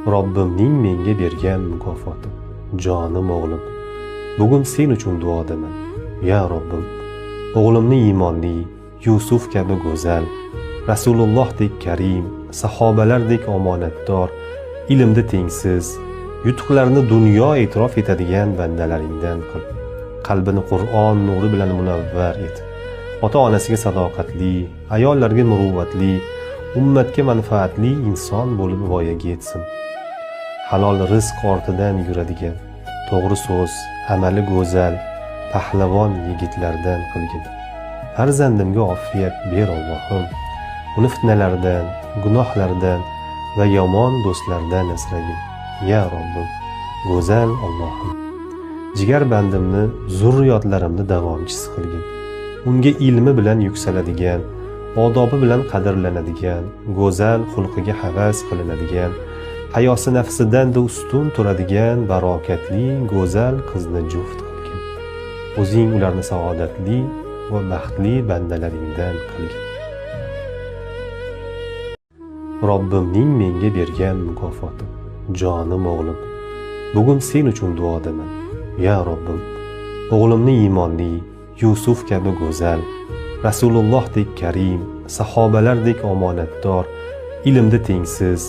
Robbimning menga bergan mukofoti, jonim o'g'lim. Bugun sen uchun duodaman. Ya Robbim, o'g'limni iymonli, Yusuf kabi go'zal, Rasulullohdek karim, sahobalardek omonatdor, ilmda tengsiz, yutuqlarini dunyo e'tirof etadigan bandalaringdan qil. Qalbini Qur'on nuri bilan munavvar et. Ota-onasiga sadoqatli, ayollarga muruvvatli, ummatga manfaatli inson bo'lib voyaga yetsin. Halol rizq ortidan yuradigan, to'g'ri so'z, amali go'zal, pahlavon yigitlardan qilgin. Farzandimga ofiyat ber Allohim. Uni fitnalardan, gunohlardan va yomon do'stlardan asragin. Ya Robbim, go'zal Allohim. Jigar bandimni, zurriyotlarimni davomchisi qilgin. Unga ilmi bilan yuksaladigan, odobi bilan qadrlanadigan, go'zal xulqiga havas qilinadigan, hayosi nafsidan-da ustun turadigan barokatli, go'zal qizni juft qilgin. O'zing ularni saodatli va baxtli bandalaringdan qilgin. Robbimning menga bergan mukofoti, jonim o'g'lim. Bugun sen uchun duodaman. Ya Robbim, o'g'limni iymonli, Yusuf kabi go'zal, Rasulullohdek karim, sahobalardek omonatdor, ilmda tengsiz,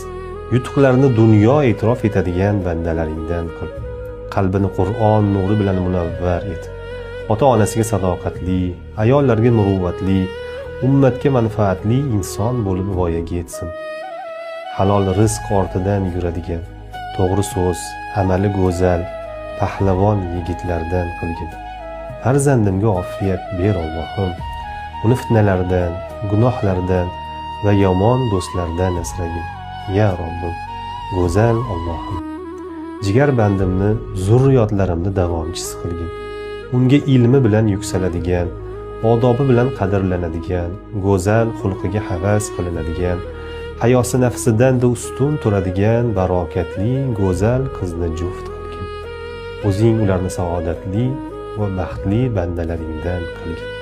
yutuqlarini dunyo e'tirof etadigan bandalaringdan qil. Qalbini Qur'on nuri bilan munavvar et. Ota-onasiga sadoqatli, ayollarga muruvvatli, ummatga manfaatli inson bo'lib voyaga yetsin. Halol rizq ortidan yuradigan, to'g'ri so'z, amali go'zal, pahlavon yigitlardan qilgin. Farzandimga ofiyat ber Allohim. Uni fitnalardan, gunohlardan va yomon do'stlardan asragin. Ya Robbim, go'zal Allohim. Jigar bandimni, zurriyotlarimni davomchisi qilgin. Unga ilmi bilan yuksaladigan, odobi bilan qadrlanadigan, go'zal xulqiga havas qilinadigan, hayosi nafsidan-da ustun turadigan barokatli, go'zal qizni juft qilgin. O'zing ularni saodatli va baxtli bandalaringdan qilgin.